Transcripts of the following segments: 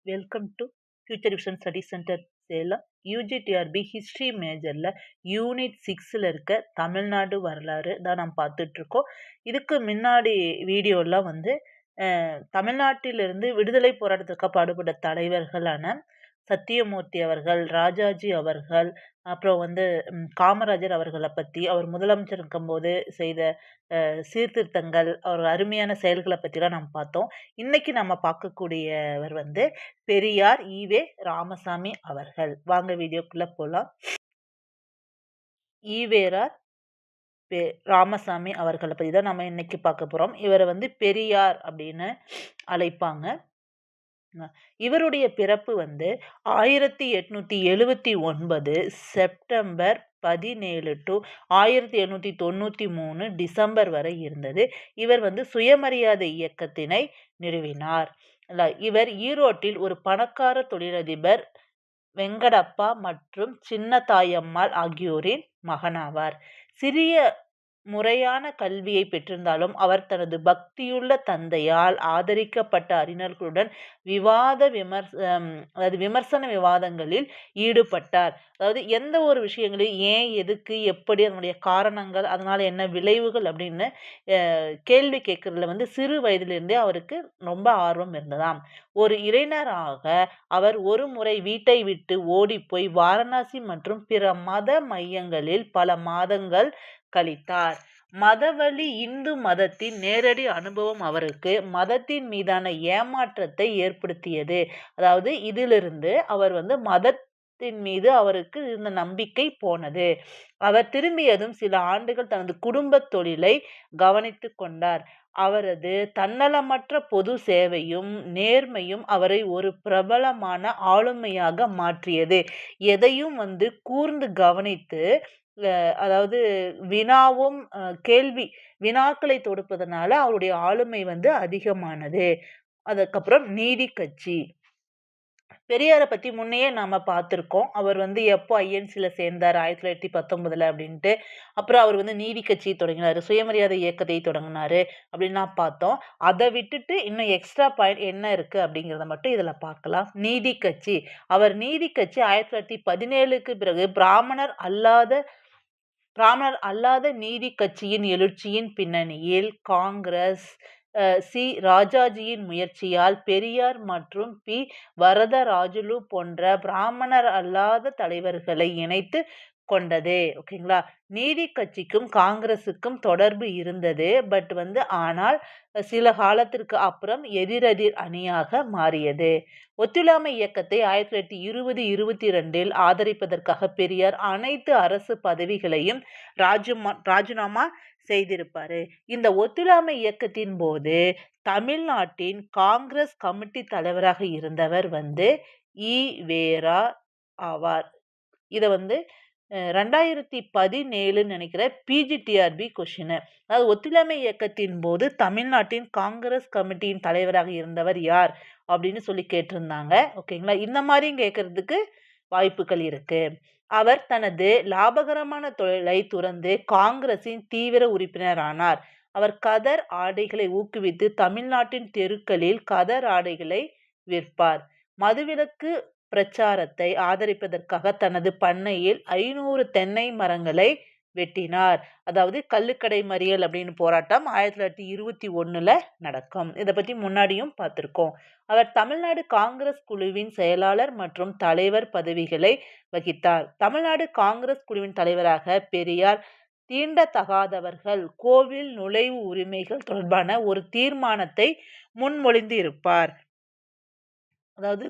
Welcome to future vision study centre Salem. UGTRB history மேஜரில் unit 6ல் இருக்க தமிழ்நாடு வரலாறு தான் நம்ம பார்த்துட்ருக்கோம். இதுக்கு முன்னாடி வீடியோலாம் வந்து தமிழ்நாட்டிலிருந்து விடுதலை போராட்டத்திற்காக பாடுபட்ட தலைவர்களான சத்தியமூர்த்தி அவர்கள், ராஜாஜி அவர்கள், அப்புறம் வந்து காமராஜர் அவர்களை பற்றி, அவர் முதலமைச்சர் இருக்கும்போது செய்த சீர்திருத்தங்கள், அவர் அருமையான செயல்களை பற்றிலாம் நம்ம பார்த்தோம். இன்னைக்கு நம்ம பார்க்கக்கூடியவர் வந்து பெரியார் ஈவே ராமசாமி அவர்கள். வாங்க வீடியோக்குள்ள போகலாம். ஈவேரார் ராமசாமி அவர்களை பற்றி தான் நம்ம இன்னைக்கு பார்க்க போகிறோம். இவரை வந்து பெரியார் அப்படின்னு அழைப்பாங்க. இவருடைய பிறப்பு வந்து 1879 செப்டம்பர் 17 டு 1893 டிசம்பர் வரை இருந்தது. இவர் வந்து சுயமரியாதை இயக்கத்தினை நிறுவினார். இவர் ஈரோட்டில் ஒரு பணக்கார தொழிலதிபர் வெங்கடப்பா மற்றும் சின்னத்தாயம்மாள் ஆகியோரின் மகனாவார். சிறிய முறையான கல்வியை பெற்றிருந்தாலும் அவர் தனது பக்தியுள்ள தந்தையால் ஆதரிக்கப்பட்ட அறிஞர்களுடன் விமர்சன விவாதங்களில் ஈடுபட்டார். அதாவது எந்த ஒரு விஷயங்களையும் ஏன், எதுக்கு, எப்படி, அதனுடைய காரணங்கள், அதனால என்ன விளைவுகள் அப்படின்னு கேள்வி கேட்கறதுல வந்து சிறு வயதிலிருந்தே அவருக்கு ரொம்ப ஆர்வம் இருந்ததாம். ஒரு இளைஞராக அவர் ஒரு முறை வீட்டை விட்டு ஓடிப்போய் வாரணாசி மற்றும் பிற மத மையங்களில் பல மாதங்கள் கழித்தார். மதவழி இந்து மதத்தின் நேரடி அனுபவம் அவருக்கு மதத்தின் மீதான ஏமாற்றத்தை ஏற்படுத்தியது. அதாவது இதிலிருந்து அவர் வந்து மதத்தின் மீது அவருக்கு இருந்த நம்பிக்கை போனது. அவர் திரும்பியதும் சில ஆண்டுகள் தனது குடும்ப தொழிலை கவனித்து கொண்டார். அவரது தன்னலமற்ற பொது சேவையும் நேர்மையும் அவரை ஒரு பிரபலமான ஆளுமையாக மாற்றியது. எதையும் வந்து கூர்ந்து கவனித்து, அதாவது வினாக்களை தொடுப்பதனால அவருடைய ஆளுமை வந்து அதிகமானது. அதுக்கப்புறம் நீதி கட்சி. பெரியாரை பற்றி முன்னையே நாம் பார்த்துருக்கோம். அவர் வந்து எப்போ ஐஎன்சியில் சேர்ந்தார் 1919 அப்படின்ட்டு. அப்புறம் அவர் வந்து நீதி கட்சி தொடங்கினார், சுயமரியாதை இயக்கத்தை தொடங்கினார் அப்படின்லாம் பார்த்தோம். அதை விட்டுட்டு இன்னும் எக்ஸ்ட்ரா பாயிண்ட் என்ன இருக்குது அப்படிங்கிறத மட்டும் இதில் பார்க்கலாம். நீதி கட்சி. அவர் நீதி கட்சி 1917க்கு பிறகு பிராமணர் அல்லாத நீதி கட்சியின் எழுச்சியின் பின்னணியில் காங்கிரஸ் சி. ராஜாஜியின் முயற்சியால் பெரியார் மற்றும் பி. வரதராஜுலு போன்ற பிராமணர் அல்லாத தலைவர்களை இணைத்து கொண்டது. ஓகேங்களா. நீதி கட்சிக்கும் காங்கிரஸுக்கும் தொடர்பு இருந்தது. பட் வந்து ஆனால் சில காலத்திற்கு அப்புறம் எதிரெதிர் அணியாக மாறியது. ஒத்துழையாமை இயக்கத்தை 1920-22 ஆதரிப்பதற்காக பெரியார் அனைத்து அரசு பதவிகளையும் ராஜினாமா செய்திருப்பாரு. இந்த ஒத்துழையாமை இயக்கத்தின் போது தமிழ்நாட்டின் காங்கிரஸ் கமிட்டி தலைவராக இருந்தவர் வந்து ஈவேரா ஆவார். இதை வந்து 2017 நினைக்கிற பிஜிடிஆர்பி கொஸ்டின். அதாவது ஒத்துழையாமை இயக்கத்தின் போது தமிழ்நாட்டின் காங்கிரஸ் கமிட்டியின் தலைவராக இருந்தவர் யார் அப்படின்னு சொல்லி கேட்டிருந்தாங்க. ஓகேங்களா. இந்த மாதிரியும் கேட்கறதுக்கு வாய்ப்புகள் இருக்கு. அவர் தனது லாபகரமான தொழிலை துறந்து காங்கிரசின் தீவிர உறுப்பினர் ஆனார். அவர் கதர் ஆடைகளை ஊக்குவித்து தமிழ்நாட்டின் தெருக்களில் கதர் ஆடைகளை விற்பார். மதுவிலக்கு பிரச்சாரத்தை ஆதரிப்பதற்காக தனது பண்ணையில் 500 தென்னை மரங்களை வெட்டினார். அதாவது கள்ளுக்கடை மறியல் அப்படின்னு போராட்டம் 1921 நடக்கும். இதை பற்றி முன்னாடியும் பார்த்துருக்கோம். அவர் தமிழ்நாடு காங்கிரஸ் குழுவின் செயலாளர் மற்றும் தலைவர் பதவிகளை வகித்தார். தமிழ்நாடு காங்கிரஸ் குழுவின் தலைவராக பெரியார் தீண்டத்தகாதவர்கள் கோவில் நுழைவு உரிமைகள் தொடர்பான ஒரு தீர்மானத்தை முன்மொழிந்து இருப்பார். அதாவது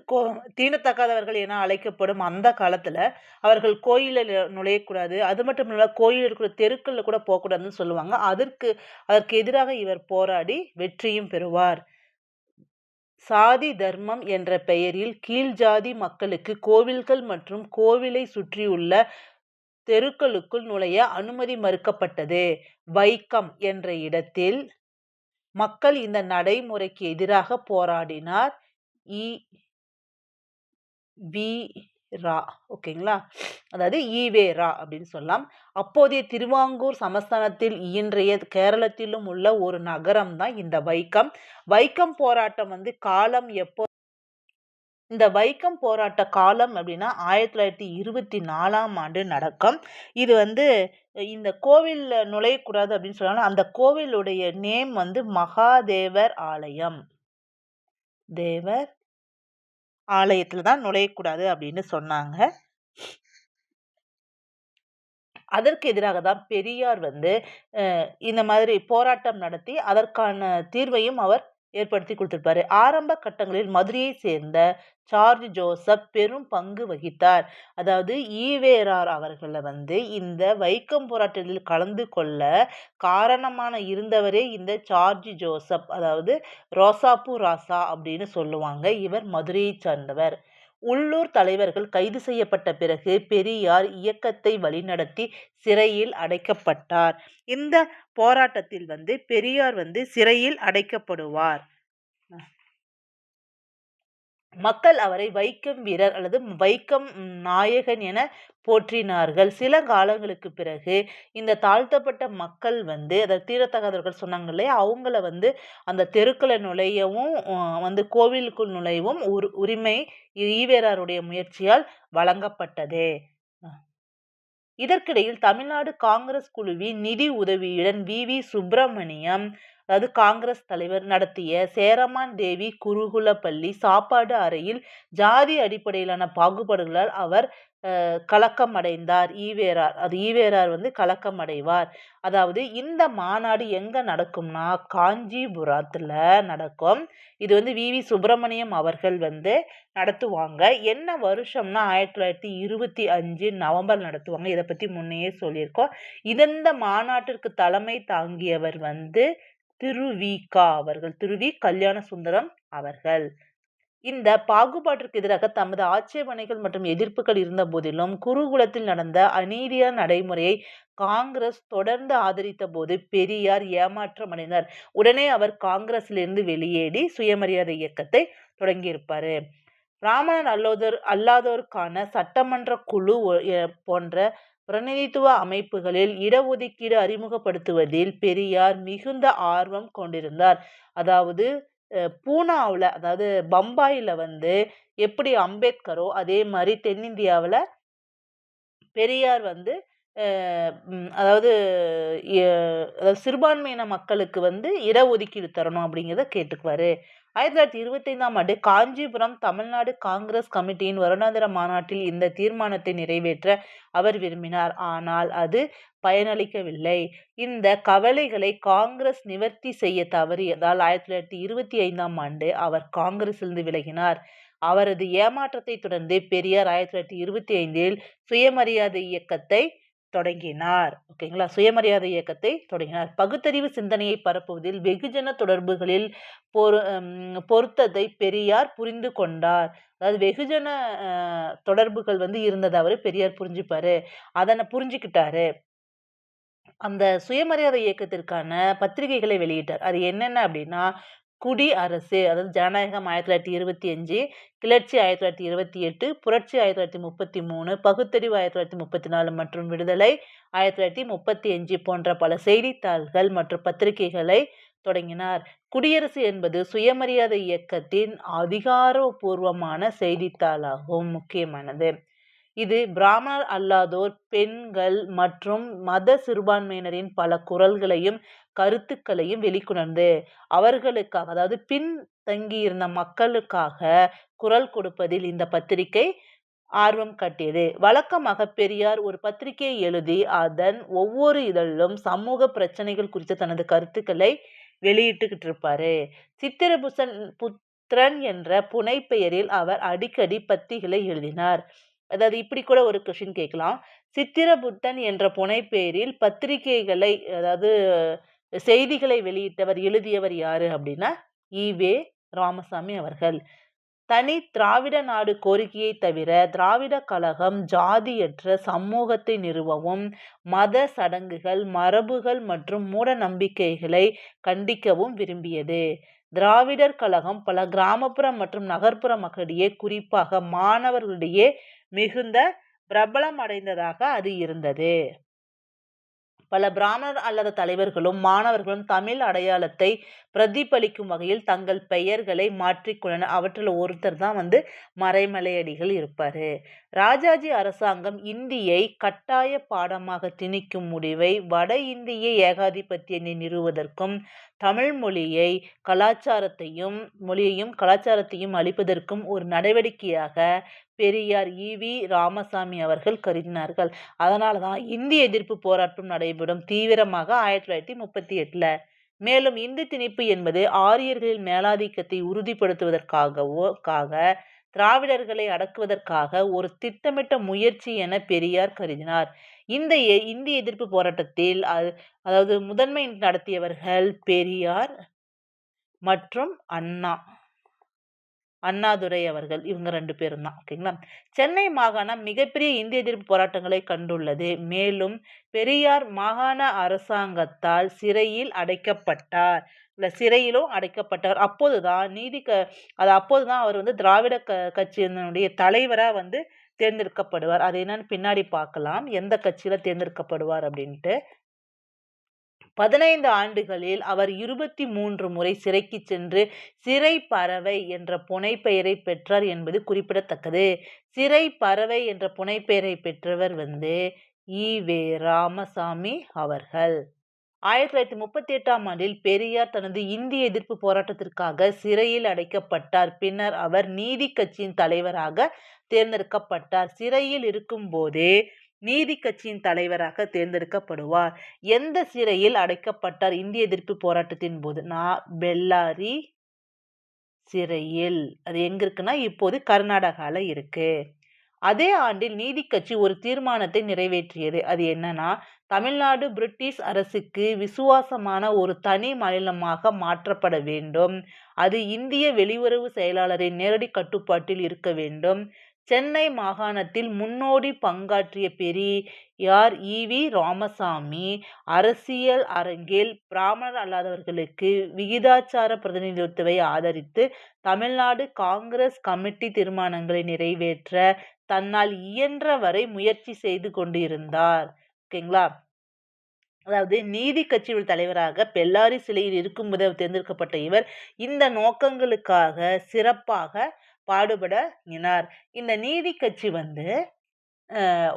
தீண்டத்தகாதவர்கள் என அழைக்கப்படும் அந்த காலத்துல அவர்கள் கோயிலில் நுழையக்கூடாது, அது மட்டும் இல்ல கோயில் இருக்கிற தெருக்கள்ல கூட போகக்கூடாதுன்னு சொல்லுவாங்க. அதற்கு எதிராக இவர் போராடி வெற்றியும் பெறுவார். சாதி தர்மம் என்ற பெயரில் கீழ் ஜாதி மக்களுக்கு கோவில்கள் மற்றும் கோவிலை சுற்றியுள்ள தெருக்களுக்குள் நுழைய அனுமதி மறுக்கப்பட்டது. வைக்கம் என்ற இடத்தில் மக்கள் இந்த நடைமுறைக்கு எதிராக போராடினார். ஓகேங்களா. அதாவது ஈவேரா அப்படின்னு சொல்லலாம். அப்போதைய திருவாங்கூர் சமஸ்தானத்தில் இன்றைய கேரளத்திலும் உள்ள ஒரு நகரம் தான் இந்த வைக்கம். வைக்கம் போராட்டம் வந்து காலம் எப்போ இந்த வைக்கம் போராட்ட காலம் அப்படின்னா 1924ஆம் ஆண்டு நடக்கும். இது வந்து இந்த கோவில்ல நுழையக்கூடாது அப்படின்னு சொன்னாலும் அந்த கோவிலுடைய நேம் வந்து மகாதேவர் ஆலயம். தேவர் ஆலயத்துல தான் நுழையக்கூடாது அப்படின்னு சொன்னாங்க. அதற்கு எதிராக தான் பெரியார் வந்து இந்த மாதிரி போராட்டம் நடத்தி அதற்கான தீர்வையும் அவர் ஏற்படுத்தி கொடுத்திருப்பாரு. ஆரம்ப கட்டங்களில் மதுரையை சேர்ந்த ஜார்ஜ் ஜோசப் பெரும் பங்கு வகித்தார். அதாவது ஈவேரார் அவர்களை வந்து இந்த வைக்கம் போராட்டத்தில் கலந்து கொள்ள காரணமான இருந்தவரே இந்த ஜார்ஜ் ஜோசப், அதாவது ரோசாப்பூ ராசா அப்படின்னு சொல்லுவாங்க. இவர் மதுரையை சார்ந்தவர். உள்ளூர் தலைவர்கள் கைது செய்யப்பட்ட பிறகு பெரியார் இயக்கத்தை வழிநடத்தி சிறையில் அடைக்கப்பட்டார். இந்த போராட்டத்தில் வந்து பெரியார் வந்து சிறையில் அடைக்கப்படுவார். மக்கள் அவரை வைக்கம் வீரர் அல்லது வைக்கம் நாயகன் என போற்றினார்கள். சில காலங்களுக்கு பிறகு இந்த தாழ்த்தப்பட்ட மக்கள் வந்து அதாவது தீரத்தகாதவர்கள் சொன்னாங்க இல்லையா, அவங்கள வந்து அந்த தெருக்களை நுழையவும் வந்து கோவிலுக்குள் நுழையவும் உரிமை ஈவேராருடைய முயற்சியால் வழங்கப்பட்டது. இதற்கிடையில் தமிழ்நாடு காங்கிரஸ் குழுவின் நிதி உதவியுடன் வி சுப்பிரமணியம், அதாவது காங்கிரஸ் தலைவர் நடத்திய சேரமான் தேவி குருகுல பள்ளி சாப்பாடு அறையில் ஜாதி அடிப்படையிலான பாகுபாடுகளால் அவர் கலக்கம் அடைந்தார். ஈவேரார் வந்து கலக்கம் அடைவார். அதாவது இந்த மாநாடு எங்க நடக்கும்னா காஞ்சிபுரத்துல நடக்கும். இது வந்து வி சுப்பிரமணியம் அவர்கள் வந்து நடத்துவாங்க. என்ன வருஷம்னா 1925 நவம்பர் நடத்துவாங்க. இதை பத்தி முன்னையே சொல்லியிருக்கோம். இந்த மாநாட்டிற்கு தலைமை தாங்கியவர் வந்து திரு வி கல்யாண சுந்தரம் அவர்கள். இந்த பாகுபாட்டிற்கு எதிராக தமது ஆட்சேபனைகள் மற்றும் எதிர்ப்புகள் இருந்த போதிலும் குருகுலத்தில் நடந்த அநீதியான நடைமுறையை காங்கிரஸ் தொடர்ந்து ஆதரித்த போது பெரியார் ஏமாற்றம் அடைந்தார். உடனே அவர் காங்கிரஸிலிருந்து வெளியேறி சுயமரியாதை இயக்கத்தை தொடங்கியிருப்பாரு. பிராமணர் அல்லாதோருக்கான சட்டமன்ற குழு போன்ற பிரதிநிதித்துவ அமைப்புகளில் இடஒதுக்கீடு அறிமுகப்படுத்துவதில் பெரியார் மிகுந்த ஆர்வம் கொண்டிருந்தார். அதாவது பூனாவில், அதாவது பம்பாயில் வந்து எப்படி அம்பேத்கரோ அதே மாதிரி தென்னிந்தியாவில் பெரியார் வந்து அதாவது சிறுபான்மையின மக்களுக்கு வந்து இடஒதுக்கீடு தரணும் அப்படிங்கிறத கேட்டுக்குவாரு. 1925ஆம் ஆண்டு காஞ்சிபுரம் தமிழ்நாடு காங்கிரஸ் கமிட்டியின் வருடாந்திர மாநாட்டில் இந்த தீர்மானத்தை நிறைவேற்ற அவர் விரும்பினார். ஆனால் அது பயனளிக்கவில்லை. இந்த கவலைகளை காங்கிரஸ் நிவர்த்தி செய்ய தவறியதால் 1925ஆம் ஆண்டு அவர் காங்கிரஸிலிருந்து விலகினார். அவரது ஏமாற்றத்தை தொடர்ந்து பெரியார் 1925இல் சுயமரியாதை இயக்கத்தை தொடங்கினார். ஓகேங்களா, சுயமரியாதை இயக்கத்தை தொடங்கினார். பகுத்தறிவு சிந்தனையை பரப்புவதில் வெகுஜன தொடர்புகளில் பொருத்தத்தை பெரியார் புரிந்து கொண்டார். அதாவது வெகுஜன தொடர்புகள் வந்து இருந்ததை அவரு பெரியார் புரிஞ்சுப்பாரு, அதனை புரிஞ்சுக்கிட்டாரு. அந்த சுயமரியாதை இயக்கத்திற்கான பத்திரிகைகளை வெளியிட்டார். அது என்னென்ன அப்படின்னா குடி அரசு, அதாவது ஜனநாயகம் 1925, கிளர்ச்சி 1928, புரட்சி 1933, பகுத்தறிவு 1934 மற்றும் விடுதலை 1935 போன்ற பல செய்தித்தாள்கள் மற்றும் பத்திரிகைகளை தொடங்கினார். குடியரசு என்பது சுயமரியாதை இயக்கத்தின் அதிகாரப்பூர்வமான செய்தித்தாளாகும். முக்கியமானது. இது பிராமணர் அல்லாதோர், பெண்கள் மற்றும் மத சிறுபான்மையினரின் பல குரல்களையும் கருத்துக்களையும் வெளிக்கொணர்ந்து அவர்களுக்காக, அதாவது பின்தங்கியிருந்த மக்களுக்காக குரல் கொடுப்பதில் இந்த பத்திரிகை ஆர்வம் காட்டியது. வழக்கமாக பெரியார் ஒரு பத்திரிகையை எழுதி அதன் ஒவ்வொரு இதழிலும் சமூக பிரச்சனைகள் குறித்த தனது கருத்துக்களை வெளியிட்டுக்கிட்டு இருப்பாரு. புத்திரன் என்ற புனைப்பெயரில் அவர் அடிக்கடி பத்திகளை எழுதினார். அதாவது இப்படி கூட ஒரு கொஸ்டின் கேட்கலாம். சித்திரபுத்தன் என்ற புனைப்பெயரில் பத்திரிகைகளை, அதாவது செய்திகளை வெளியிட்டவர், எழுதியவர் யாரு அப்படின்னா ஈவே ராமசாமி அவர்கள். தனி திராவிட நாடு கோரிக்கையை தவிர திராவிட கழகம் ஜாதியற்ற சமூகத்தை நிறுவவும் மத சடங்குகள், மரபுகள் மற்றும் மூட நம்பிக்கைகளை கண்டிக்கவும் விரும்பியது. திராவிடர் கழகம் பல கிராமப்புற மற்றும் நகர்ப்புற மக்களிடையே, குறிப்பாக மாணவர்களிடையே மிகுந்த பிரபலம் அடைந்ததாக அது இருந்தது. பல பிராமணர் அல்லாத தலைவர்களும் மாணவர்களும் தமிழ் அடையாளத்தை பிரதிபலிக்கும் வகையில் தங்கள் பெயர்களை மாற்றிக்கொண்டனர். அவற்றில் ஒருத்தர் தான் மறைமலையடிகள் இருப்பாரு. ராஜாஜி அரசாங்கம் இந்தியை கட்டாய பாடமாக திணிக்கும் முடிவை வட இந்திய ஏகாதிபத்தியத்தை நிறுவுவதற்கும் தமிழ் கலாச்சாரத்தையும் அளிப்பதற்கும் ஒரு நடவடிக்கையாக பெரியார் ஈ.வி. ராமசாமி அவர்கள் கருதினார்கள். அதனால தான் இந்திய எதிர்ப்பு போராட்டம் நடைபெறும் தீவிரமாக 1938. மேலும் இந்தி திணிப்பு என்பது ஆரியர்களின் மேலாதிக்கத்தை உறுதிப்படுத்துவதற்காக திராவிடர்களை அடக்குவதற்காக ஒரு திட்டமிட்ட முயற்சி என பெரியார் கருதினார். இந்த இந்திய எதிர்ப்பு போராட்டத்தில் அதாவது முதன்மை நடத்தியவர்கள் பெரியார் மற்றும் அண்ணாதுரை அவர்கள். இவங்க 2 பேரும் தான். ஓகேங்களா. சென்னை மாகாணம் மிகப்பெரிய இந்திய எதிர்ப்பு போராட்டங்களை கண்டுள்ளது. மேலும் பெரியார் மாகாண அரசாங்கத்தால் சிறையிலும் அடைக்கப்பட்டார். அப்போதுதான் அவர் திராவிட கட்சியினுடைய தலைவரா தேர்ந்தெடுக்கப்படுவார். அது என்னன்னு பின்னாடி பார்க்கலாம், எந்த கட்சியில தேர்ந்தெடுக்கப்படுவார் அப்படின்ட்டு. 15 ஆண்டுகளில் அவர் 23 முறை சிறைக்கு சென்று சிறை பறவை என்ற புனைப்பெயரை பெற்றார் என்பது குறிப்பிடத்தக்கது. சிறை பறவை என்ற புனைப்பெயரை பெற்றவர் ஈ.வே. ராமசாமி அவர்கள். 1938ஆம் ஆண்டில் பெரியார் தனது இந்திய எதிர்ப்பு போராட்டத்திற்காக சிறையில் அடைக்கப்பட்டார். பின்னர் அவர் நீதி கட்சியின் தலைவராக தேர்ந்தெடுக்கப்பட்டார். சிறையில் இருக்கும் போதே நீதி கட்சியின் தலைவராக தேர்ந்தெடுக்கப்படுவார். எந்த சிறையில் அடைக்கப்பட்டார் இந்திய எதிர்ப்பு போராட்டத்தின் போது? பெல்லாரி சிறையில். அது எங்க இருக்குன்னா இப்போது கர்நாடகால இருக்கு. அதே ஆண்டில் நீதி கட்சி ஒரு தீர்மானத்தை நிறைவேற்றியது. அது என்னன்னா, தமிழ்நாடு பிரிட்டிஷ் அரசுக்கு விசுவாசமான ஒரு தனி மாநிலமாக மாற்றப்பட வேண்டும். அது இந்திய வெளியுறவு செயலாளரின் நேரடி கட்டுப்பாட்டில் இருக்க வேண்டும். சென்னை மாகாணத்தில் முன்னோடி பங்காற்றிய பெரியார் ஈ.வி. ராமசாமி அரசியல் அரங்கில் பிராமணர் அல்லாதவர்களுக்கு விகிதாச்சார பிரதிநிதித்துவத்தை ஆதரித்து தமிழ்நாடு காங்கிரஸ் கமிட்டி தீர்மானங்களை நிறைவேற்ற தன்னால் இயன்ற வரை முயற்சி செய்து கொண்டிருந்தார். ஓகேங்களா. அதாவது நீதி கட்சியின் தலைவராக பெல்லாரி சிலையில் இருக்கும்போது தேர்ந்தெடுக்கப்பட்ட இவர் இந்த நோக்கங்களுக்காக சிறப்பாக பாடுபடினார். இந்த நீதி கட்சி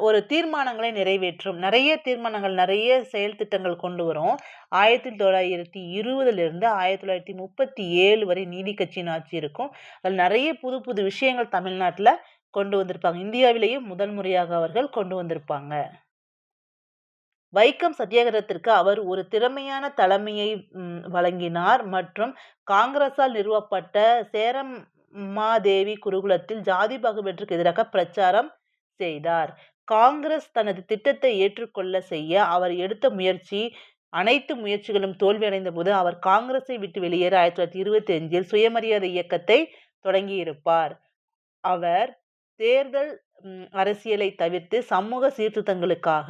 ஒரு தீர்மானங்களை நிறைவேற்றும், நிறைய செயல் திட்டங்கள் கொண்டு வரும். 1920 1937 வரை நீதி கட்சியின் ஆட்சி இருக்கும். அதில் நிறைய புது புது விஷயங்கள் தமிழ்நாட்டில் கொண்டு வந்திருப்பாங்க. இந்தியாவிலேயே முதல் முறையாக அவர்கள் கொண்டு வந்திருப்பாங்க. வைக்கம் சத்தியாகிரகத்திற்கு அவர் ஒரு திறமையான தலைமையை வழங்கினார் மற்றும் காங்கிரஸால் நிறுவப்பட்ட சேரமாதேவி குருகுலத்தில் ஜாதி பாகுபாட்டிற்கு எதிராக பிரச்சாரம் செய்தார். காங்கிரஸ் தனது திட்டத்தை ஏற்றுக்கொள்ள செய்ய அவர் எடுத்த அனைத்து முயற்சிகளும் தோல்வியடைந்த போது அவர் காங்கிரஸை விட்டு வெளியேற 1925 சுயமரியாதை இயக்கத்தை தொடங்கியிருப்பார். அவர் தேர்தல் அரசியலை தவிர்த்து சமூக சீர்திருத்தங்களுக்காக,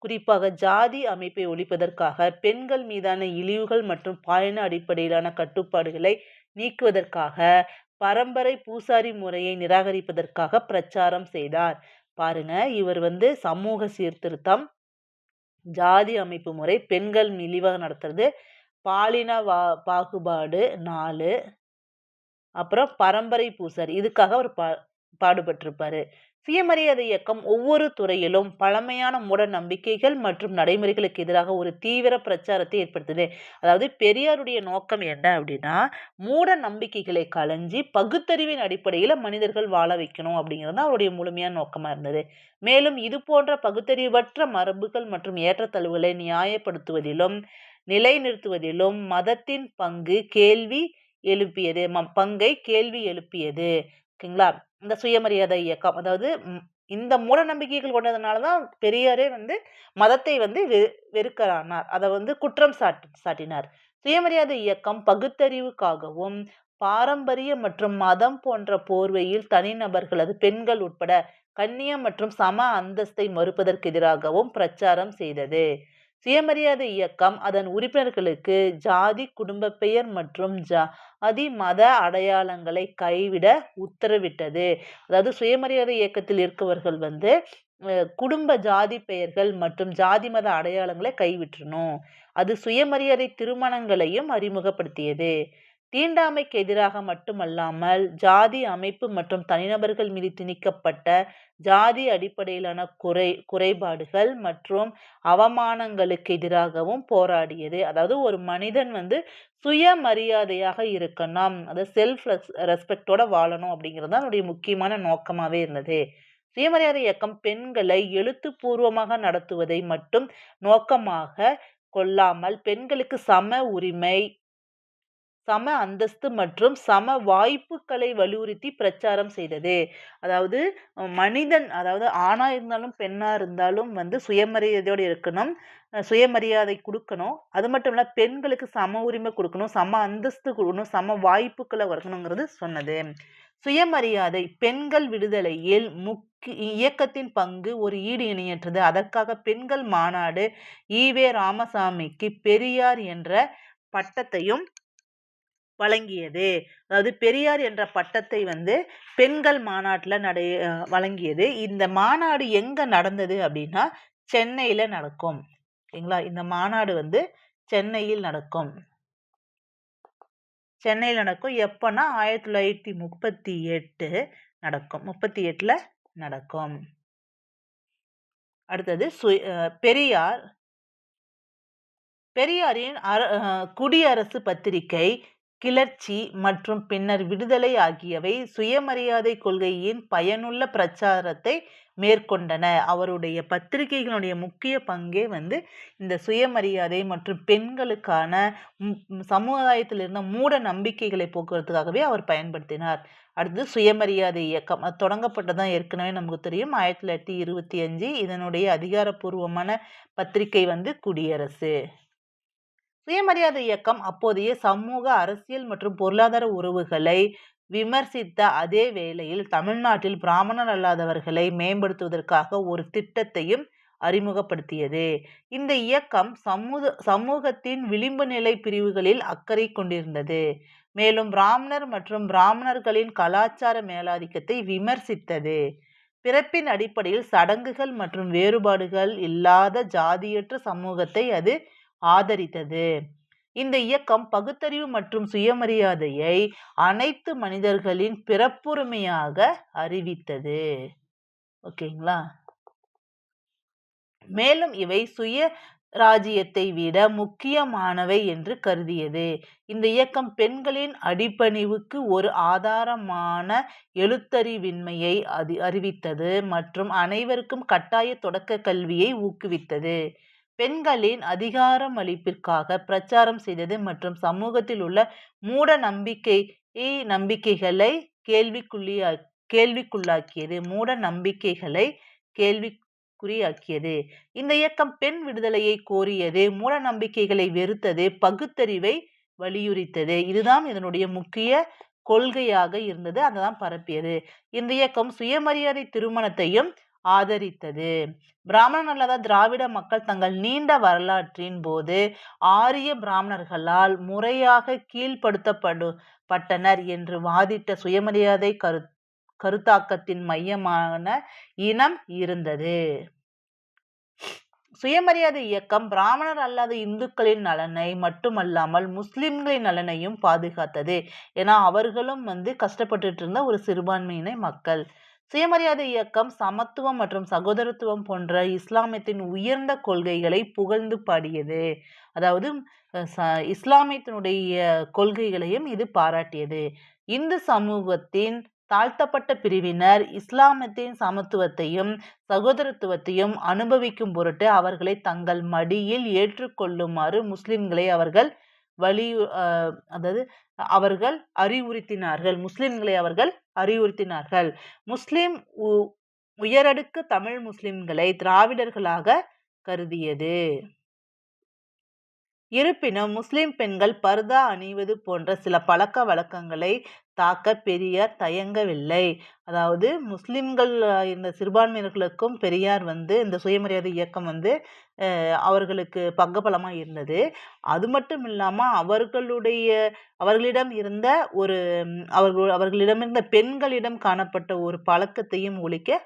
குறிப்பாக ஜாதி அமைப்பை ஒழிப்பதற்காக, பெண்கள் மீதான இழிவுகள் மற்றும் பாலின அடிப்படையிலான கட்டுப்பாடுகளை நீக்குவதற்காக, பரம்பரை பூசாரி முறையை நிராகரிப்பதற்காக பிரச்சாரம் செய்தார். பாருங்க, இவர் சமூக சீர்திருத்தம், ஜாதி அமைப்பு முறை, பெண்கள் இழிவாக நடத்துறது, பாலின பாகுபாடு 4, அப்புறம் பரம்பரை பூசாரி, இதுக்காக அவர் பாடுபட்டிருப்பாரு. சுயமரியாதை இயக்கம் ஒவ்வொரு துறையிலும் பழமையான மூட நம்பிக்கைகள் மற்றும் நடைமுறைகளுக்கு எதிராக ஒரு தீவிர பிரச்சாரத்தை ஏற்படுத்துது. அதாவது பெரியாருடைய நோக்கம் என்ன அப்படின்னா, மூட நம்பிக்கைகளை களைஞ்சி பகுத்தறிவின் அடிப்படையில் மனிதர்கள் வாழ வைக்கணும் அப்படிங்கிறது அவருடைய முழுமையான நோக்கமா இருந்தது. மேலும் இது போன்ற பகுத்தறிவற்ற மரபுகள் மற்றும் ஏற்றத்தாழ்வுகளை நியாயப்படுத்துவதிலும் நிலைநிறுத்துவதிலும் மதத்தின் பங்கை கேள்வி எழுப்பியது. ஓகேங்களா. இந்த சுயமரியாதை இயக்கம், அதாவது இந்த மூட நம்பிக்கைகள் கொண்டதுனாலதான் பெரியாரே மதத்தை வெறுக்கிறார், அதை குற்றம் சாட்டினார். சுயமரியாதை இயக்கம் பகுத்தறிவுக்காகவும் பாரம்பரிய மற்றும் மதம் போன்ற போர்வையில் தனிநபர்கள், அது பெண்கள் உட்பட கண்ணியம் மற்றும் சம அந்தஸ்தை மறுப்பதற்கு எதிராகவும் பிரச்சாரம் செய்தது. சுயமரியாதை இயக்கம் அதன் உறுப்பினர்களுக்கு ஜாதி, குடும்ப பெயர் மற்றும் ஜாதி மத அடையாளங்களை கைவிட உத்தரவிட்டது. அதாவது சுயமரியாதை இயக்கத்தில் இருக்கவர்கள் குடும்ப ஜாதி பெயர்கள் மற்றும் ஜாதி மத அடையாளங்களை கைவிற்றணும். அது சுயமரியாதை திருமணங்களையும் அறிமுகப்படுத்தியது. தீண்டாமைக்கு எதிராக மட்டுமல்லாமல் ஜாதி அமைப்பு மற்றும் தனிநபர்கள் மீது திணிக்கப்பட்ட ஜாதி அடிப்படையிலான குறைபாடுகள் மற்றும் அவமானங்களுக்கு எதிராகவும் போராடியது. அதாவது ஒரு மனிதன் சுயமரியாதையாக இருக்கணும், அதாவது செல்ஃப் ரெஸ்பெக்டோட வாழணும் அப்படிங்கிறது தான் அதனுடைய முக்கியமான நோக்கமாவே இருந்தது. சுயமரியாதை இயக்கம் பெண்களை எழுத்துப்பூர்வமாக நடத்துவதை மட்டும் நோக்கமாக கொள்ளாமல் பெண்களுக்கு சம உரிமை, சம அந்தஸ்து மற்றும் சம வாய்ப்புகளை வலியுறுத்தி பிரச்சாரம் செய்தது. அதாவது மனிதன், அதாவது ஆணா இருந்தாலும் பெண்ணா இருந்தாலும் சுயமரியாதையோடு இருக்கணும், சுயமரியாதை கொடுக்கணும். அது மட்டும் இல்ல பெண்களுக்கு சம உரிமை கொடுக்கணும், சம அந்தஸ்து கொடுக்கணும், சம வாய்ப்புகளை வரணுங்கிறது சொன்னது. சுயமரியாதை பெண்கள் விடுதலையில் இயக்கத்தின் பங்கு ஒரு ஈடு இணையற்றது. அதற்காக பெண்கள் மாநாடு ஈவே ராமசாமிக்கு பெரியார் என்ற பட்டத்தையும் வழங்கியது. அதாவது பெரியார் என்ற பட்டத்தை பெண்கள் மாநாட்டில் வழங்கியது. இந்த மாநாடு எங்க நடந்தது அப்படின்னா சென்னையில நடக்கும். ஓகேங்களா? இந்த மாநாடு சென்னையில் நடக்கும். சென்னையில் நடக்கும். எப்பன்னா 1938 நடக்கும். 38ல நடக்கும். அடுத்தது பெரியாரின் குடியரசு பத்திரிகை, கிளர்ச்சி மற்றும் பின்னர் விடுதலை ஆகியவை சுயமரியாதை கொள்கையின் பயனுள்ள பிரச்சாரத்தை மேற்கொண்டன. அவருடைய பத்திரிகைகளுடைய முக்கிய பங்கே இந்த சுயமரியாதை மற்றும் பெண்களுக்கான சமுதாயத்தில் இருந்த மூட நம்பிக்கைகளை போக்குவரத்துக்காகவே அவர் பயன்படுத்தினார். அடுத்து சுயமரியாதை இயக்கம், அது தொடங்கப்பட்டதான் ஏற்கனவே நமக்கு தெரியும், 1925. இதனுடைய அதிகாரப்பூர்வமான பத்திரிகை குடியரசு. சுயமரியாதை இயக்கம் அப்போதைய சமூக, அரசியல் மற்றும் பொருளாதார உறவுகளை விமர்சித்த அதே வேளையில் தமிழ்நாட்டில் பிராமணர் அல்லாதவர்களை மேம்படுத்துவதற்காக ஒரு திட்டத்தையும் அறிமுகப்படுத்தியது. இந்த இயக்கம் சமூகத்தின் விளிம்பு நிலை பிரிவுகளில் அக்கறை கொண்டிருந்தது. மேலும் பிராமணர் மற்றும் பிராமணர்களின் கலாச்சார மேலாதிக்கத்தை விமர்சித்தது. பிறப்பின் அடிப்படையில் சடங்குகள் மற்றும் வேறுபாடுகள் இல்லாத ஜாதியற்ற சமூகத்தை அது ஆதரித்தது. இந்த இயக்கம் பகுத்தறிவு மற்றும் சுயமரியாதையை அனைத்து மனிதர்களின் பிறப்புரிமையாக அறிவித்தது. ஓகேங்களா? மேலும் இவை சுயராஜ்யத்தை விட முக்கியமானவை என்று கருதியது. இந்த இயக்கம் பெண்களின் அடிபணிவுக்கு ஒரு ஆதாரமான எழுத்தறிவின்மையை அறிவித்தது மற்றும் அனைவருக்கும் கட்டாய தொடக்க கல்வியை ஊக்குவித்தது. பெண்களின் அதிகாரமளிப்பிற்காக பிரச்சாரம் செய்தது மற்றும் சமூகத்தில் உள்ள மூட நம்பிக்கைகளை கேள்விக்குள்ளாக்கியது. மூட நம்பிக்கைகளை கேள்விக்குறியாக்கியது. இந்த இயக்கம் பெண் விடுதலையை கோரியது, மூட நம்பிக்கைகளை வெறுத்தது, பகுத்தறிவை வலியுறுத்தது. இதுதான் இதனுடைய முக்கிய கொள்கையாக இருந்தது. அதான் பரப்பியது. இந்த இயக்கம் சுயமரியாதை திருமணத்தையும் ஆதரித்தது. பிராமணன் அல்லாத திராவிட மக்கள் தங்கள் நீண்ட வரலாற்றின் போது ஆரிய பிராமணர்களால் முறையாக கீழ்ப்படுத்தப்பட்டனர் என்று வாதிட்ட சுயமரியாதை கருத்தாக்கத்தின் மையமான இனம் இருந்தது. சுயமரியாதை இயக்கம் பிராமணர் அல்லாத இந்துக்களின் நலனை மட்டுமல்லாமல் முஸ்லிம்களின் நலனையும் பாதுகாத்தது. ஏன்னா அவர்களும் கஷ்டப்பட்டுட்டு இருந்த ஒரு சிறுபான்மையின மக்கள். சுயமரியாதை இயக்கம் சமத்துவம் மற்றும் சகோதரத்துவம் போன்ற இஸ்லாமியத்தின் உயர்ந்த கொள்கைகளை புகழ்ந்து பாடியது. அதாவது இஸ்லாமியத்தினுடைய கொள்கைகளையும் இது பாராட்டியது. இந்து சமூகத்தின் தாழ்த்தப்பட்ட பிரிவினர் இஸ்லாமத்தின் சமத்துவத்தையும் சகோதரத்துவத்தையும் அனுபவிக்கும் பொருட்டு அவர்களை தங்கள் மடியில் ஏற்றுக்கொள்ளுமாறு முஸ்லிம்களை அவர்கள் அறிவுறுத்தினார்கள். முஸ்லிம் உயரடுக்கு தமிழ் முஸ்லிம்களை திராவிடர்களாக கருதியது. இருப்பினும் முஸ்லிம் பெண்கள் பர்தா அணிவது போன்ற சில பழக்க வழக்கங்களை தாக்க பெரியார் தயங்கவில்லை. அதாவது முஸ்லிம்கள் இந்த சிறுபான்மையினர்களுக்கும் பெரியார் இந்த சுயமரியாதை இயக்கம் அவர்களுக்கு பக்கபலமாக இருந்தது. அது மட்டும் இல்லாமல் அவர்களிடம் இருந்த அவர்களிடம் இருந்த பெண்களிடம் காணப்பட்ட ஒரு பழக்கத்தையும் ஒழிக்க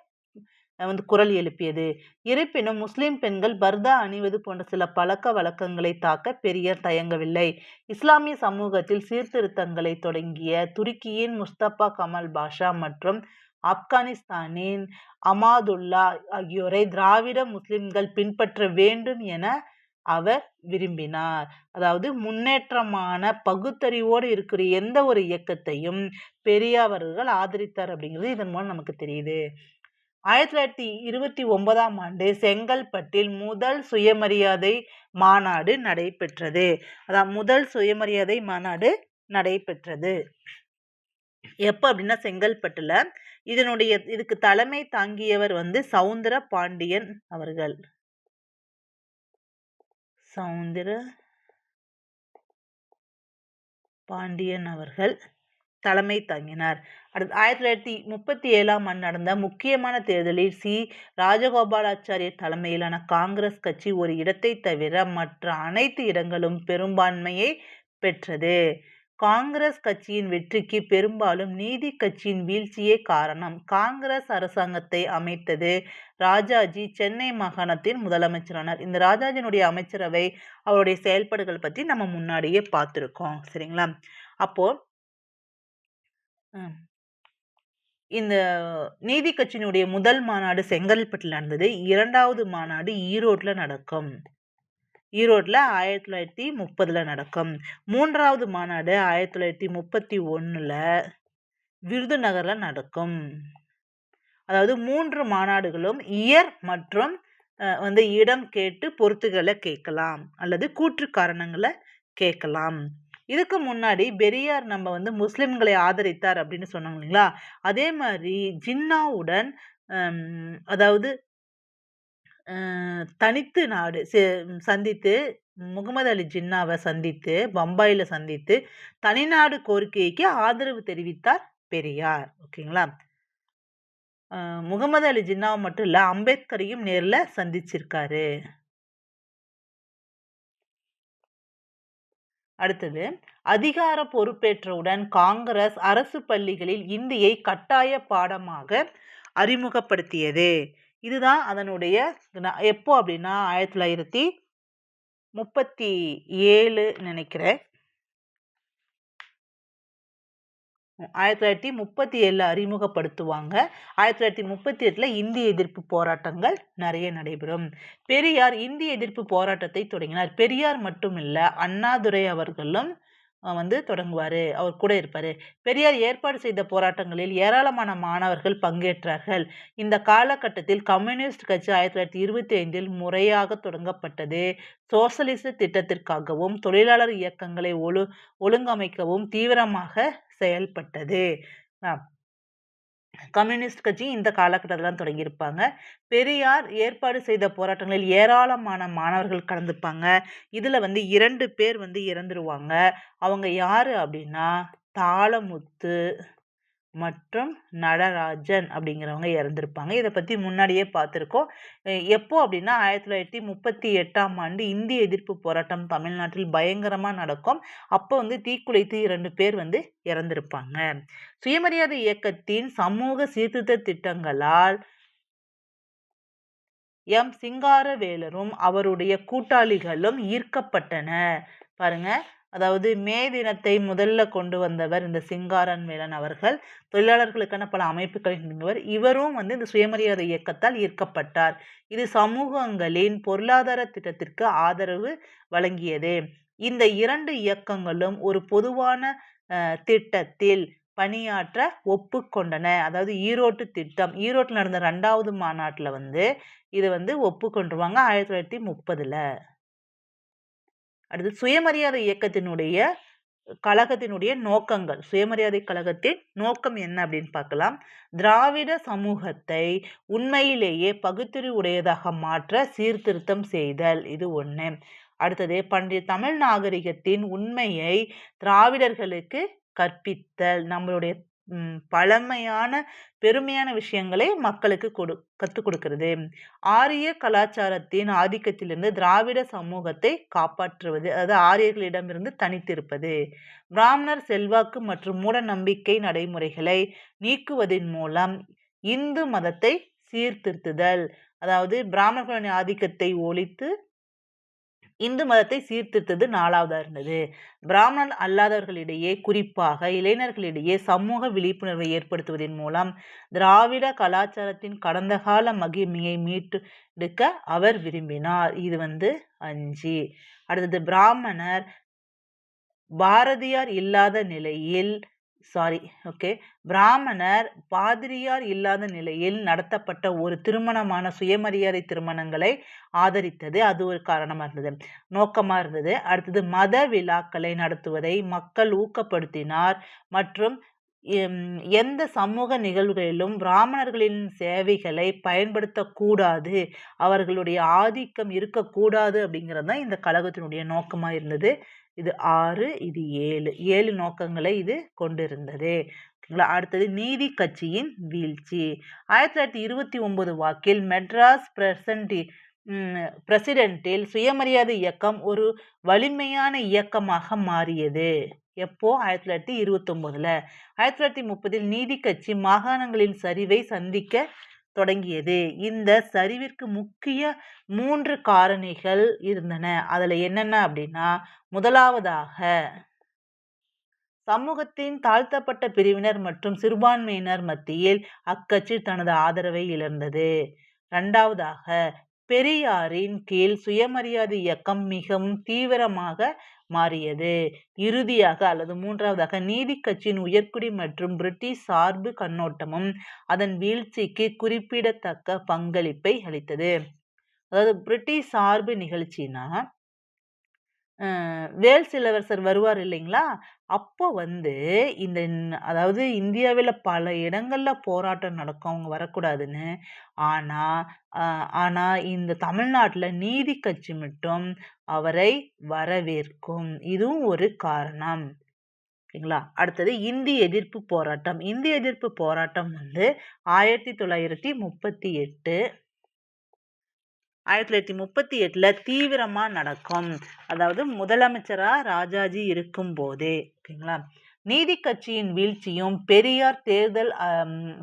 குரல் எழுப்பியது. இருப்பினும் முஸ்லிம் பெண்கள் பர்தா அணிவது போன்ற சில பழக்க வழக்கங்களை தாக்க பெரியார் தயங்கவில்லை. இஸ்லாமிய சமூகத்தில் சீர்திருத்தங்களை தொடங்கிய துருக்கியின் முஸ்தபா கமல் பாஷா மற்றும் ஆப்கானிஸ்தானின் அமாதுல்லா ஆகியோரை திராவிட முஸ்லிம்கள் பின்பற்ற வேண்டும் என அவர் விரும்பினார். அதாவது முன்னேற்றமான பகுத்தறிவோடு இருக்கிற எந்த ஒரு இயக்கத்தையும் பெரியார் அவர்கள் ஆதரித்தார் அப்படிங்கிறது இதன் மூலம் நமக்கு தெரியுது. 1929ஆம் ஆண்டு செங்கல்பட்டில் முதல் சுயமரியாதை மாநாடு நடைபெற்றது. அதான் முதல் சுயமரியாதை மாநாடு நடைபெற்றது. எப்போ அப்படின்னா செங்கல்பட்டுல. இதுக்கு தலைமை தாங்கியவர் சவுந்தர பாண்டியன் அவர்கள். தலைமை தாங்கினார். அடுத்து 1937ஆம் ஆண்டு நடந்த முக்கியமான தேர்தலில் சி. ராஜகோபாலாச்சாரியர் தலைமையிலான காங்கிரஸ் கட்சி ஒரு இடத்தை தவிர மற்ற அனைத்து இடங்களும் பெரும்பான்மையை பெற்றது. காங்கிரஸ் கட்சியின் வெற்றிக்கு பெரும்பாலும் நீதி கட்சியின் வீழ்ச்சியே காரணம். காங்கிரஸ் அரசாங்கத்தை அமைத்தது ராஜாஜி சென்னை மாகாணத்தின் முதலமைச்சரானார். இந்த ராஜாஜியினுடைய அமைச்சரவை அவருடைய செயல்பாடுகள் பற்றி நம்ம முன்னாடியே பார்த்துருக்கோம். சரிங்களா? அப்போ இந்த நீதி கட்சியினுடைய முதல் மாநாடு செங்கல்பட்டில் நடந்தது. 2வது மாநாடு ஈரோட்டில் நடக்கும். 1930 நடக்கும். 3வது மாநாடு 1931 விருதுநகர்ல நடக்கும். அதாவது 3 மாநாடுகளும் இயர் மற்றும் இடம் கேட்டு பொறுத்துகளை கேட்கலாம் அல்லது கூற்று காரணங்களை கேட்கலாம். இதுக்கு முன்னாடி பெரியார் நம்ம முஸ்லிம்களை ஆதரித்தார் அப்படின்னு சொன்னாங்க இல்லைங்களா? அதே மாதிரி ஜின்னாவுடன் அதாவது தனித்து நாடு சந்தித்து முகமது அலி ஜின்னாவை சந்தித்து பம்பாயில் சந்தித்து தனிநாடு கோரிக்கைக்கு ஆதரவு தெரிவித்தார் பெரியார். ஓகேங்களா? முகமது அலி ஜின்னாவை மட்டும் இல்லை, அம்பேத்கரையும் நேரில் சந்திச்சிருக்காரு. அடுத்தது, அதிகார பொறுப்பேற்றவுடன் காங்கிரஸ் அரசு பள்ளிகளில் இந்தியை கட்டாய பாடமாக அறிமுகப்படுத்தியது. இதுதான் அதனுடைய எப்போ அப்படின்னா 1937 நினைக்கிறேன். 1937 அறிமுகப்படுத்துவாங்க. 1938 இந்திய எதிர்ப்பு போராட்டங்கள் நிறைய நடைபெறும். பெரியார் இந்திய எதிர்ப்பு போராட்டத்தை தொடங்கினார். பெரியார் மட்டும் இல்ல, அண்ணாதுரை அவர்களும் தொடங்குவாரு. அவர் கூட இருப்பாரு. பெரியார் ஏற்பாடு செய்த போராட்டங்களில் ஏராளமான மாணவர்கள் பங்கேற்றார்கள். இந்த காலகட்டத்தில் கம்யூனிஸ்ட் கட்சி 1925 முறையாக தொடங்கப்பட்டது. சோசலிச திட்டத்திற்காகவும் தொழிலாளர் இயக்கங்களை ஒழுங்கமைக்கவும் தீவிரமாக செயல்பட்டது. கம்யூனிஸ்ட் கட்சி இந்த காலகட்டத்தில் தொடங்கியிருப்பாங்க. பெரியார் ஏற்பாடு செய்த போராட்டங்களில் ஏராளமான மாணவர்கள் கலந்துப்பாங்க. இதில் 2 பேர் இறந்துருவாங்க. அவங்க யாரு அப்படின்னா தாளமுத்து மற்றும் நடராஜன் அப்படிங்கிறவங்க இறந்துருப்பாங்க. இதை பற்றி முன்னாடியே பார்த்துருக்கோம். எப்போ அப்படின்னா 1938ஆம் ஆண்டு இந்திய எதிர்ப்பு போராட்டம் தமிழ்நாட்டில் பயங்கரமாக நடக்கும். அப்போ தீக்குளித்து 2 பேர் இறந்திருப்பாங்க. சுயமரியாதை இயக்கத்தின் சமூக சீர்திருத்த திட்டங்களால் எம் சிங்காரவேலரும் அவருடைய கூட்டாளிகளும் ஈர்க்கப்பட்டனர். பாருங்க, அதாவது மே தினத்தை முதல்ல கொண்டு வந்தவர் இந்த சிங்காரவேலன் அவர்கள். தொழிலாளர்களுக்கான பல அமைப்புகளை நிறுவியவர். இவரும் இந்த சுயமரியாதை இயக்கத்தால் ஈர்க்கப்பட்டார். இது சமூகங்களின் பொருளாதார திட்டத்திற்கு ஆதரவு வழங்கியது. இந்த 2 இயக்கங்களும் ஒரு பொதுவான திட்டத்தில் பணியாற்ற ஒப்புக்கொண்டன. அதாவது ஈரோட்டு திட்டம். ஈரோட்டில் நடந்த 2வது மாநாட்டில் இது ஒப்புக்கொண்டுருவாங்க 1930. அடுத்து, சுயமரியாதை இயக்கத்தினுடைய கழகத்தினுடைய நோக்கங்கள். சுயமரியாதை கழகத்தின் நோக்கம் என்ன அப்படின்னு பார்க்கலாம். திராவிட சமூகத்தை உண்மையிலேயே பகுத்தறிவு உடையதாக மாற்ற சீர்திருத்தம் செய்தல். இது 1. அடுத்தது, பண்டைய தமிழ் நாகரிகத்தின் உண்மையை திராவிடர்களுக்கு கற்பித்தல். நம்மளுடைய பழமையான பெருமையான விஷயங்களை மக்களுக்கு கற்றுக் கொடுக்கிறது. ஆரிய கலாச்சாரத்தின் ஆதிக்கத்திலிருந்து திராவிட சமூகத்தை காப்பாற்றுவது. அதாவது ஆரியர்களிடமிருந்து தனித்திருப்பது. பிராமணர் செல்வாக்கு மற்றும் மூட நம்பிக்கை நடைமுறைகளை நீக்குவதன் மூலம் இந்து மதத்தை சீர்திருத்துதல். அதாவது பிராமணர்களின் ஆதிக்கத்தை ஒழித்து இந்து மதத்தை சீர்திருத்தது 4வதா இருந்தது. பிராமணர் அல்லாதவர்களிடையே, குறிப்பாக இளைஞர்களிடையே சமூக விழிப்புணர்வை ஏற்படுத்துவதன் மூலம் திராவிட கலாச்சாரத்தின் கடந்த கால மகிமையை மீட்டெடுக்க அவர் விரும்பினார். இது 5. அடுத்தது பிராமணர் பாரதியார் இல்லாத நிலையில் பிராமணர் பாதிரியார் இல்லாத நிலையில் நடத்தப்பட்ட ஒரு திருமணமான சுயமரியாதை திருமணங்களை ஆதரித்தது. அது ஒரு காரணமா இருந்தது, நோக்கமா இருந்தது. அடுத்தது மத விழாக்களை நடத்துவதை மக்கள் ஊக்கப்படுத்தினார் மற்றும் எந்த சமூக நிகழ்வுகளிலும் பிராமணர்களின் சேவைகளை பயன்படுத்தக்கூடாது, அவர்களுடைய ஆதிக்கம் இருக்கக்கூடாது அப்படிங்கிறது தான் இந்த கழகத்தினுடைய நோக்கமா இருந்தது. இது 6, இது 7 நோக்கங்களை இது கொண்டிருந்தது. அடுத்தது நீதி கட்சியின் வீழ்ச்சி. 1929 வாக்கில் மெட்ராஸ் பிரசிடென்டில் சுயமரியாதை இயக்கம் ஒரு வலிமையான இயக்கமாக மாறியது. எப்போ? 1929. 1930 நீதி கட்சி மாகாணங்களின் சரிவை சந்திக்க தொடங்கியது. இந்த சரிவிற்கு முக்கிய 3 காரணிகள் இருந்தன. அதுல என்னென்ன அப்படின்னா, முதலாவதாக சமூகத்தின் தாழ்த்தப்பட்ட பிரிவினர் மற்றும் சிறுபான்மையினர் மத்தியில் அக்கட்சி தனது ஆதரவை இழந்தது. 2வதாக பெரியாரின் கீழ் சுயமரியாதை இயக்கம் மிகவும் தீவிரமாக மாறியது. இறுதியாக அல்லது 3வதாக நீதி கட்சியின் உயர்குடி மற்றும் பிரிட்டிஷ் சார்பு கண்ணோட்டமும் அதன் வீழ்ச்சிக்கு குறிப்பிடத்தக்க பங்களிப்பை அளித்தது. அதாவது பிரிட்டிஷ் சார்பு நிகழ்ச்சினா வேல்ஸ் இளவரசர் வருவார் இல்லைங்களா, அப்போ இந்த அதாவது இந்தியாவில் பல இடங்கள்ல போராட்டம் நடக்கும் அவங்க வரக்கூடாதுன்னு. ஆனா இந்த தமிழ்நாட்டில் நீதி கட்சி மட்டும் அவரை வரவேற்கும். இதுவும் ஒரு காரணம். ஓகேங்களா. அடுத்தது இந்தி எதிர்ப்பு போராட்டம். இந்தி எதிர்ப்பு போராட்டம் 1938 1938 தீவிரமா நடக்கும். அதாவது முதலமைச்சரா ராஜாஜி இருக்கும் போதே. ஓகேங்களா. நீதி கட்சியின் வீழ்ச்சியும் பெரியார்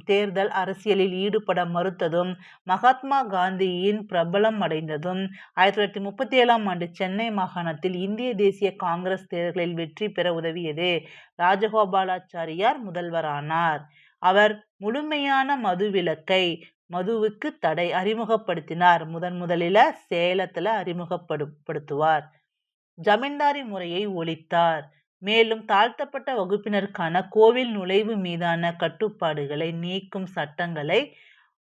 தேர்தல் அரசியலில் ஈடுபட மறுத்ததும் மகாத்மா காந்தியின் பிரபலம் அடைந்ததும் 1937 ஆண்டு சென்னை மாகாணத்தில் இந்திய தேசிய காங்கிரஸ் தேர்தலில் வெற்றி பெற உதவியது. ராஜகோபாலாச்சாரியார் முதல்வரானார். அவர் முழுமையான மதுவுக்கு தடை அறிமுகப்படுத்தினார். முதலில சேலத்துல அறிமுகப்படுத்துவார். ஜமீன்தாரி முறையை ஒழித்தார். மேலும் தாழ்த்தப்பட்ட வகுப்பினருக்கான கோவில் நுழைவு மீதான கட்டுப்பாடுகளை நீக்கும் சட்டங்களை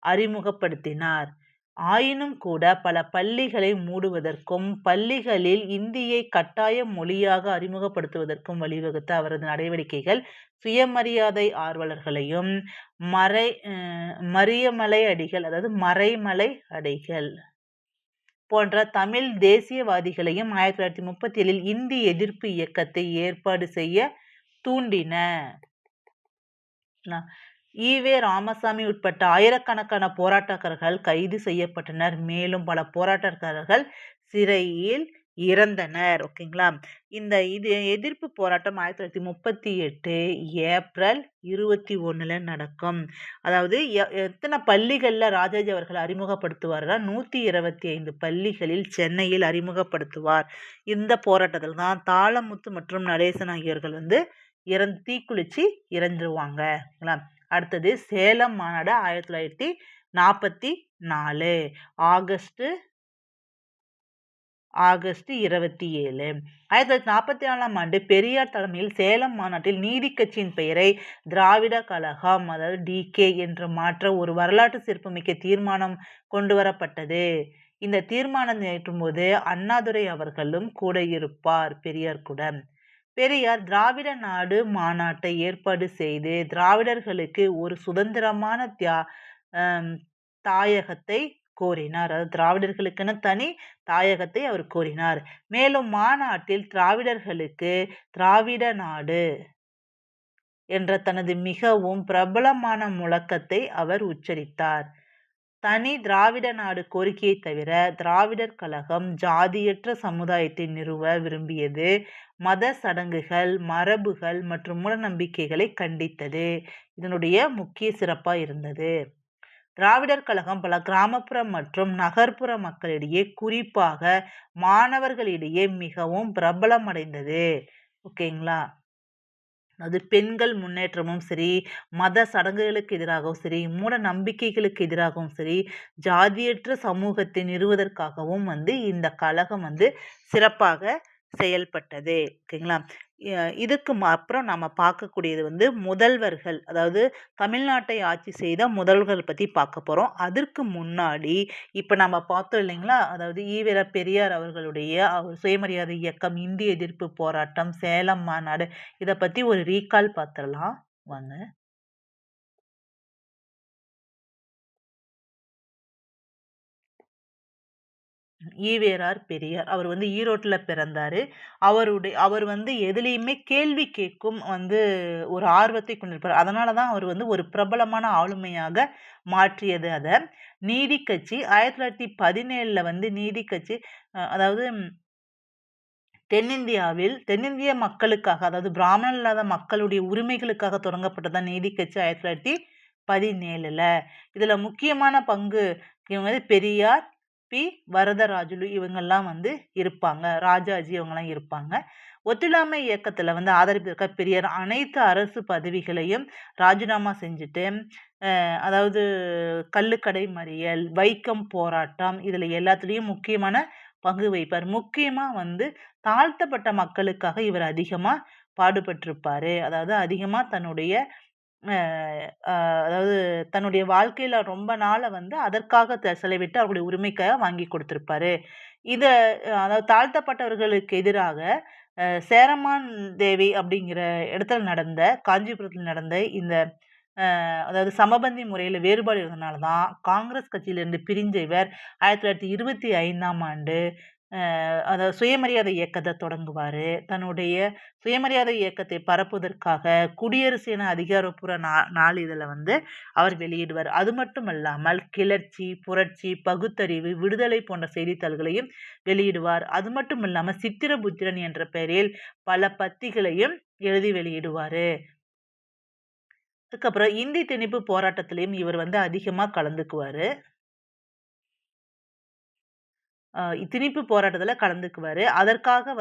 அறிமுகப்படுத்தினார். ஆயினும் கூட பல பள்ளிகளை மூடுவதற்கும் பள்ளிகளில் இந்தியை கட்டாய மொழியாக அறிமுகப்படுத்துவதற்கும் வழிவகுத்த அவரது நடவடிக்கைகள் சுயமரியாதை ஆர்வலர்களையும் மறைமலை அடிகள் போன்ற தமிழ் தேசியவாதிகளையும் 1937 இந்தி எதிர்ப்பு இயக்கத்தை ஏற்பாடு செய்ய தூண்டின. ஈவே ராமசாமி உட்பட்ட ஆயிரக்கணக்கான போராட்டக்காரர்கள் கைது செய்யப்பட்டனர். மேலும் பல போராட்டக்காரர்கள் சிறையில் இறந்தனர். ஓகேங்களா. இந்த எதிர்ப்பு போராட்டம் 1938 ஏப்ரல் 21 நடக்கும். அதாவது எத்தனை பள்ளிகள்ல ராஜாஜி அவர்கள் அறிமுகப்படுத்துவார்னா 125 பள்ளிகளில் சென்னையில் அறிமுகப்படுத்துவார். இந்த போராட்டத்தில் தான் தாளமுத்து மற்றும் நடேசன் ஆகியோர்கள் தீக்குளிச்சு இறந்துருவாங்க. அடுத்தது சேலம் மாநாடு 1944 ஆகஸ்ட் 27. 1944 ஆண்டு பெரியார் தலைமையில் சேலம் மாநாட்டில் நீதி கட்சியின் பெயரை திராவிட கழகம் அதாவது DK என்று மாற்ற ஒரு வரலாற்று சிறப்புமிக்க தீர்மானம் கொண்டு வரப்பட்டது. இந்த தீர்மானம் ஏற்றும் போது அண்ணாதுரை அவர்களும் கூட இருப்பார், பெரியார் கூட. பெரியார் திராவிட நாடு மாநாட்டை ஏற்பாடு செய்து திராவிடர்களுக்கு ஒரு சுதந்திரமான தாயகத்தை கோரினார். அதாவது திராவிடர்களுக்குன்னு தனி தாயகத்தை அவர் கோரினார். மேலும் மாநாட்டில் திராவிடர்களுக்கு திராவிட நாடு என்ற தனது மிகவும் பிரபலமான முழக்கத்தை அவர் உச்சரித்தார். தனி திராவிட நாடு கோரிக்கையை தவிர திராவிடர் கழகம் ஜாதியற்ற சமுதாயத்தை நிறுவ விரும்பியது. மத சடங்குகள், மரபுகள் மற்றும் மூடநம்பிக்கைகளை கண்டித்தது. இதனுடைய முக்கிய சிறப்பா இருந்தது. திராவிடர் கழகம் பல கிராமப்புற மற்றும் நகர்ப்புற மக்களிடையே குறிப்பாக மாணவர்களிடையே மிகவும் பிரபலமடைந்தது. ஓகேங்களா? அது பெண்கள் முன்னேற்றமும் சரி, மத சடங்குகளுக்கு எதிராகவும் சரி, மூட நம்பிக்கைகளுக்கு எதிராகவும் சரி, ஜாதியற்ற சமூகத்தை நிறுவுவதற்காகவும் இந்த கழகம் சிறப்பாக செயல்பட்டது. ஓகேங்களா? இதுக்கு அப்புறம் நம்ம பார்க்கக்கூடியது முதல்வர்கள். அதாவது தமிழ்நாட்டை ஆட்சி செய்த முதல்வர்கள் பத்தி பார்க்க போறோம். அதற்கு முன்னாடி இப்ப நம்ம பார்த்தோம் இல்லைங்களா? அதாவது ஈ.வே.ரா. பெரியார் அவர்களுடைய சுயமரியாதை இயக்கம், இந்திய எதிர்ப்பு போராட்டம், சேலம் மாநாடு இத பத்தி ஒரு ரீகால் பார்த்துடலாம் வாங்க. ஈவேரார் பெரியார். அவர் ஈரோட்ல பிறந்தாரு. அவர் எதுலயுமே கேள்வி கேட்கும் ஒரு ஆர்வத்தை கொண்டிருப்பார். அதனால தான் அவர் ஒரு பிரபலமான ஆளுமையாக மாற்றியது அத. நீதி கட்சி 1917ல நீதி கட்சி அதாவது தென்னிந்திய மக்களுக்காக, அதாவது பிராமணர் இல்லாத மக்களுடைய உரிமைகளுக்காக தொடங்கப்பட்டதான் நீதி கட்சி 1917ல. இதுல முக்கியமான பங்கு இவங்க பெரியார், பி. வரதராஜுலு இவங்கெல்லாம் இருப்பாங்க. ராஜாஜி இவங்கெல்லாம் இருப்பாங்க. ஒத்துழையாமை இயக்கத்துல ஆதரவிற்க பெரியார் அனைத்து அரசு பதவிகளையும் ராஜினாமா செஞ்சுட்டு, அதாவது கள்ளுக்கடை மறியல், வைக்கம் போராட்டம் இதுல எல்லாத்துலயும் முக்கியமான பங்கு வகிப்பார். முக்கியமா தாழ்த்தப்பட்ட மக்களுக்காக இவர் அதிகமா பாடுபட்டிருப்பாரு. அதாவது அதிகமா தன்னுடைய அதாவது தன்னுடைய வாழ்க்கையில ரொம்ப நாள அதற்காக செலவிட்டு அவருடைய உரிமைக்காக வாங்கி கொடுத்திருப்பாரு. இத அதாவது தாழ்த்தப்பட்டவர்களுக்கு எதிராக சேரமான் தேவி அப்படிங்கிற இடத்துல நடந்த காஞ்சிபுரத்தில் நடந்த இந்த அதாவது சமபந்தி முறையில வேறுபாடு இருந்தனால தான் காங்கிரஸ் கட்சியிலிருந்து பிரிஞ்ச இவர் 1925ஆம் ஆண்டு அதாவது சுயமரியாதை இயக்கத்தை தொடங்குவாரு. தன்னுடைய சுயமரியாதை இயக்கத்தை பரப்புவதற்காக குடியரசு என அதிகாரப்பூர்வ நாளிதழ அவர் வெளியிடுவார். அது மட்டுமல்லாமல் கிளர்ச்சி, புரட்சி, பகுத்தறிவு, விடுதலை போன்ற செய்தித்தாள்களையும் வெளியிடுவார். அது மட்டும் இல்லாம சித்திரபுத்திரன் என்ற பெயரில் பல பத்திகளையும் எழுதி வெளியிடுவாரு. அதுக்கப்புறம் இந்தி திணிப்பு போராட்டத்திலையும் இவர் அதிகமா கலந்துக்குவாரு. திணிப்பு போராட்டத்துல கலந்துக்குவாரு. அதற்காக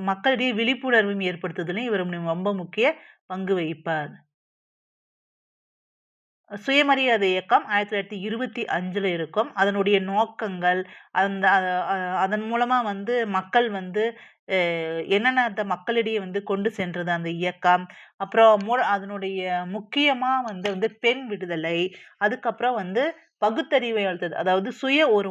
மக்களிடையே விழிப்புணர்வும் ஏற்படுத்துவதிலும் இவர் ரொம்ப முக்கிய பங்கு வகிப்பார். சுயமரியாதை இயக்கம் 1925ல இருக்கும். அதனுடைய நோக்கங்கள், அதன் மூலமா மக்கள் என்னென்ன அந்த மக்களிடையே கொண்டு சென்றது அந்த இயக்கம். அப்புறம் அதனுடைய முக்கியமா பெண் விடுதலை, அதுக்கப்புறம் பகுத்தறிவை வளர்த்தது. அதாவது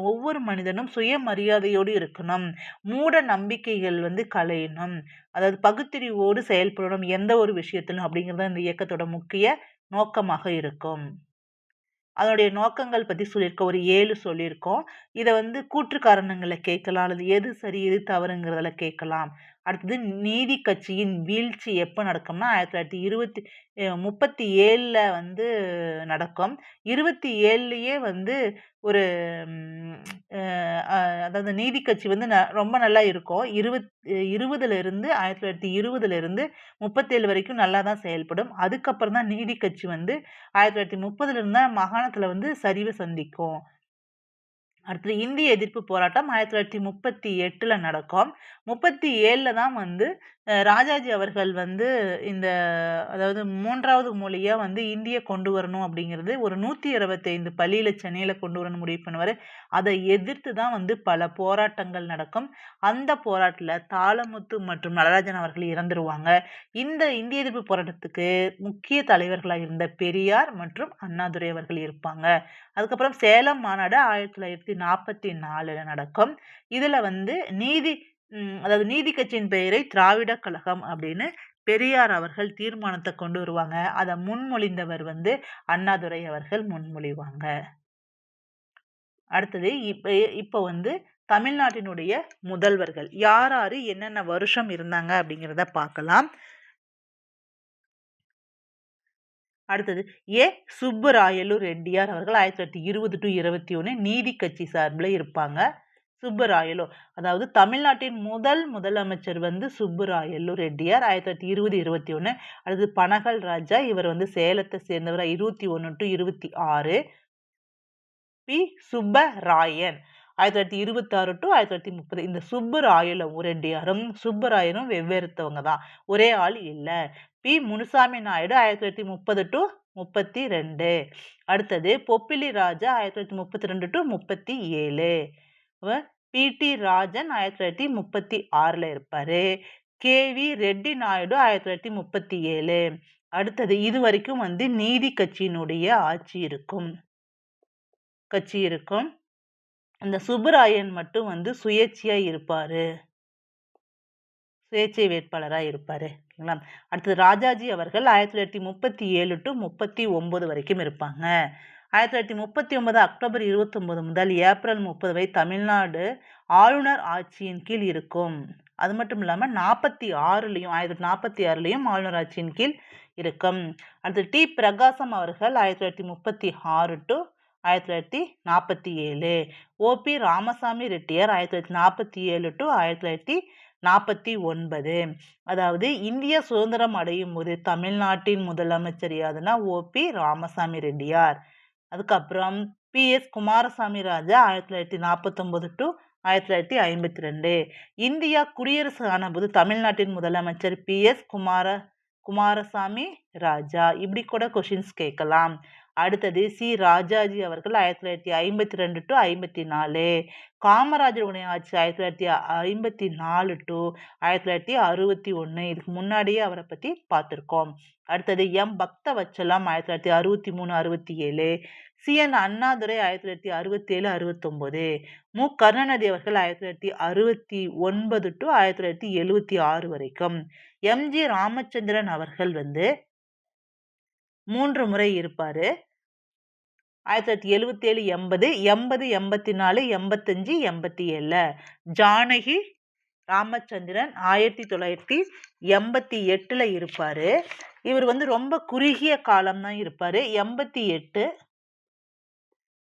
ஒவ்வொரு மனிதனும் சுயமரியாதையோடு இருக்கணும். மூட நம்பிக்கைகள் களையணும். அதாவது பகுத்தறிவோடு செயல்படணும் எந்த ஒரு விஷயத்திலும் அப்படிங்கிறது இந்த இயக்கத்தோட முக்கிய நோக்கமாக இருக்கும். அதனுடைய நோக்கங்கள் பத்தி சொல்லியிருக்கோம். ஒரு 7 சொல்லியிருக்கோம். இத கூற்று காரணங்கள கேட்கலாம். அல்லது எது சரி, எது தவறுங்கிறதுல கேட்கலாம். அடுத்தது நீதி கட்சியின் வீழ்ச்சி எப்ப நடக்கும்னா 1937ல நடக்கும். 27லயே ஒரு அதாவது நீதி கட்சி ரொம்ப நல்லா இருக்கும். 1920ல இருந்து 37 வரைக்கும் நல்லா தான் செயல்படும். அதுக்கப்புறம் தான் நீதி கட்சி 1930ல இருந்து மாகாணத்துல சரிவு சந்திக்கும். அடுத்தது இந்திய எதிர்ப்பு போராட்டம் 1938ல நடக்கும். 37ல தான் ராஜாஜி அவர்கள் இந்த அதாவது 3வது மொழியா இந்திய கொண்டு வரணும் அப்படிங்கிறது ஒரு 125 பள்ளியில சென்னையில கொண்டு வரணும்னு முடிவு பண்ணுவாரு. அதை எதிர்த்து தான் பல போராட்டங்கள் நடக்கும். அந்த போராட்டத்துல தாளமுத்து மற்றும் நடராஜன் அவர்கள் இறந்துருவாங்க. இந்த இந்திய எதிர்ப்பு போராட்டத்துக்கு முக்கிய தலைவர்களா இருந்த பெரியார் மற்றும் அண்ணாதுரை அவர்கள் இருப்பாங்க. அதுக்கப்புறம் சேலம் மாநாடு 1944ல நடக்கும். இதுல அதாவது நீதி கட்சியின் பெயரை திராவிட கழகம் அப்படின்னு பெரியார் அவர்கள் தீர்மானத்தை கொண்டு வருவாங்க. அதை முன்மொழிந்தவர் அண்ணாதுரை அவர்கள் முன்மொழிவாங்க. அடுத்தது இப்ப தமிழ்நாட்டினுடைய முதல்வர்கள் யார் யாரு என்னென்ன வருஷம் இருந்தாங்க அப்படிங்கிறத பார்க்கலாம். அடுத்தது சுப்புராயலு ரெட்டியார் அவர்கள் 1920 to 21 நீதி கட்சி சார்பில் இருப்பாங்க. சுப்புராயலு அதாவது தமிழ்நாட்டின் முதலமைச்சர் சுப்புராயலு ரெட்டியார் 1920-21. அடுத்து பனகல் ராஜா இவர் சேலத்தை சேர்ந்தவர் 21 to 26. B Subbarayan 1926 to 1930. இந்த சுப்புராயலும் ரெட்டியாரும் சுப்பராயனும் வெவ்வேறுத்தவங்க தான், ஒரே ஆள் இல்ல. P Munusamy Naidu 1930 to 32. அடுத்தது பொப்பிலி ராஜா 1932 to 37. பி.டி. ராஜன் 1936 இருப்பாரு. கே.வி. ரெட்டி நாயுடு 1937. அடுத்தது இது வரைக்கும் நீதி கட்சியினுடைய ஆட்சி இருக்கும், இந்த சுப்பராயன் மட்டும் சுயேட்சையா இருப்பாரு, சுயேட்சை வேட்பாளரா இருப்பாரு. ஓகேங்களா. அடுத்தது ராஜாஜி அவர்கள் 1937 to 39 வரைக்கும் இருப்பாங்க. 1939 அக்டோபர் 29 முதல் ஏப்ரல் 30 வரை தமிழ்நாடு ஆளுநர் ஆட்சியின் கீழ் இருக்கும். அது மட்டும் இல்லாமல் 1946 ஆளுநர் ஆட்சியின் கீழ் இருக்கும். அடுத்து டி பிரகாசம் அவர்கள் 1936 to 1947. OP. Ramasamy Reddiar 1947 to 1949. அதாவது இந்திய சுதந்திரம் அடையும் போது தமிழ்நாட்டின் முதலமைச்சர் யாருன்னா ஓ.பி. ராமசாமி ரெட்டியார். அதுக்கப்புறம் பி.எஸ். குமாரசாமி ராஜா 1949 to 1952. இந்தியா குடியரசு ஆனபோது தமிழ்நாட்டின் முதலமைச்சர் பி.எஸ். குமாரசாமி ராஜா. இப்படி கூட கொஷின்ஸ் கேட்கலாம். அடுத்தது சி ராஜாஜி அவர்கள் 1952 to 1954. காமராஜருடைய ஆட்சி 1954 to 1961. இதுக்கு முன்னாடியே அவரை பத்தி பார்த்திருக்கோம். அடுத்தது எம் பக்தவச்சலம் 1963-67. சி.என். அண்ணாதுரை 1967-69. மு கருணாநிதி அவர்கள் 1969 to 1976 வரைக்கும். எம்.ஜி. ராமச்சந்திரன் அவர்கள் 3 முறை இருப்பாரு. 1977, 80, 80, 84, 85, 87. ஜானகி ராமச்சந்திரன் 1988 இருப்பாரு. இவர் ரொம்ப குறுகிய காலம் தான் இருப்பாரு. 88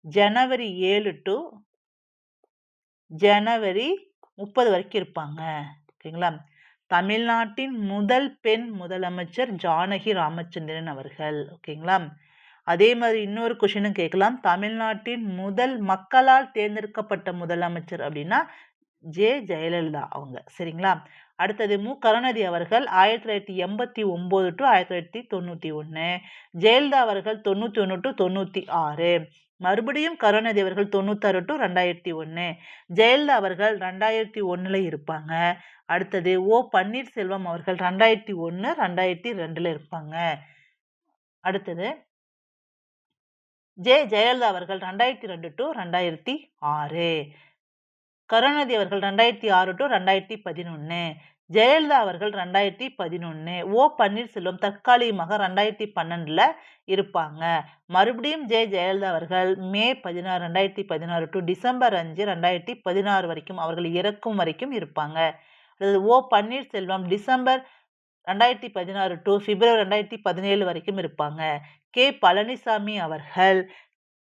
ஜனவரி 7 to ஜனவரி 30 வரைக்கும் இருப்பாங்க. ஓகேங்களா. தமிழ்நாட்டின் முதல் பெண் முதலமைச்சர் ஜானகி ராமச்சந்திரன் அவர்கள். ஓகேங்களா. அதே மாதிரி இன்னொரு கொஸ்டினும் கேட்கலாம். தமிழ்நாட்டின் முதல் மக்களால் தேர்ந்தெடுக்கப்பட்ட முதலமைச்சர் அப்படின்னா ஜெயலலிதா அவங்க. சரிங்களா. அடுத்தது மு கருணாநிதி அவர்கள் 1989 to 1991. ஜெயலலிதா அவர்கள் 91 to 96. மறுபடியும் கருணாநிதி அவர்கள் 96 to 2001. ஜெயலலிதா அவர்கள் 2001 இருப்பாங்க. அடுத்தது ஓ பன்னீர்செல்வம் அவர்கள் 2001, 2002 இருப்பாங்க. அடுத்தது ஜெயலலிதா அவர்கள் 2002 to 2006. கருணாநிதி அவர்கள் 2006 to 2011. ஜெயலலிதா அவர்கள் 2011. ஓ பன்னீர்செல்வம் தற்காலிகமாக 2012 இருப்பாங்க. மறுபடியும் ஜெயலலிதா அவர்கள் மே 16, 2016 to டிசம்பர் 5, 2016 வரைக்கும், அவர்கள் இறக்கும் வரைக்கும் இருப்பாங்க. அதாவது ஓ பன்னீர்செல்வம் டிசம்பர் 2016 to பிப்ரவரி 2017 வரைக்கும் இருப்பாங்க. கே பழனிசாமி அவர்கள்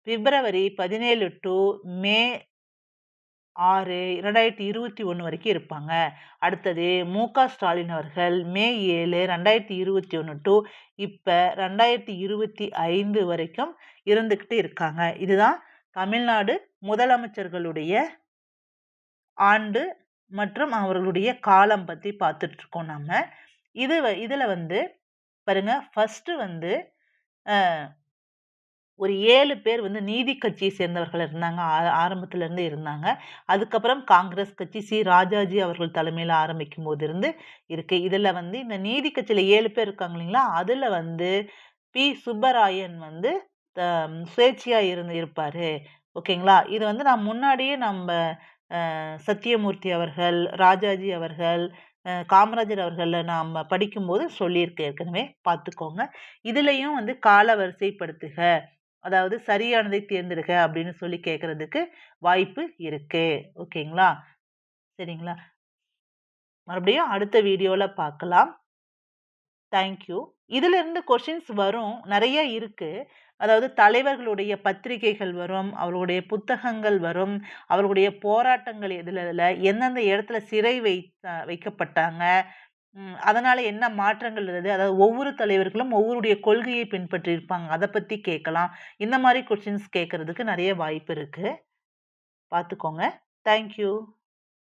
பிப்ரவரி 17 to மே 6, 2021 வரைக்கும் இருப்பாங்க. அடுத்தது மு.க. ஸ்டாலின் அவர்கள் மே 7, 2021 to இப்ப 2025 வரைக்கும் இருந்துகிட்டு இருக்காங்க. இதுதான் தமிழ்நாடு முதலமைச்சர்களுடைய ஆண்டு மற்றும் அவர்களுடைய காலம் பத்தி பார்த்துட்டு இருக்கோம் நாம. இதுல பாருங்க, ஃபர்ஸ்ட் ஒரு 7 பேர் நீதி கட்சியை சேர்ந்தவர்கள் இருந்தாங்க. ஆரம்பத்துல இருந்து இருந்தாங்க. அதுக்கப்புறம் காங்கிரஸ் கட்சி சி ராஜாஜி அவர்கள் தலைமையில் ஆரம்பிக்கும் போது இருந்து இருக்கு. இதுல இந்த நீதி கட்சியில 7 பேர் இருக்காங்க இல்லைங்களா, அதுல பி சுப்பராயன் சுயேட்சையா இருப்பாரு. ஓகேங்களா. இது நான் முன்னாடியே நம்ம சத்தியமூர்த்தி அவர்கள், ராஜாஜி அவர்கள், காமராஜர் அவர்கள் நாம படிக்கும்போது சொல்லியிருக்கேன் ஏற்கனவே, பார்த்துக்கோங்க. இதுலயும் கால வரிசைப்படுத்துக, அதாவது சரியானதை தேர்ந்தெடுக்க அப்படின்னு சொல்லி கேட்கறதுக்கு வாய்ப்பு இருக்கு. ஓகேங்களா. சரிங்களா. மறுபடியும் அடுத்த வீடியோல பார்க்கலாம். தேங்க்யூ. இதுல இருந்து கொஸ்டின்ஸ் வரும், நிறைய இருக்கு. அதாவது தலைவர்களுடைய பத்திரிகைகள் வரும், அவர்களுடைய புத்தகங்கள் வரும், அவர்களுடைய போராட்டங்கள் எந்தெந்த இடத்துல சிறை வைக்கப்பட்டாங்க, அதனால என்ன மாற்றங்கள் இருந்தது? அதாவது ஒவ்வொரு தலைவர்களும் ஒவ்வொருடைய கொள்கையை பின்பற்றியிருப்பாங்க. அத பத்தி கேட்கலாம். இந்த மாரி கொஸ்டின்ஸ் கேட்கறதுக்கு நெறைய வாய்ப்பு இருக்கு. பார்த்துக்கோங்க. Thank you.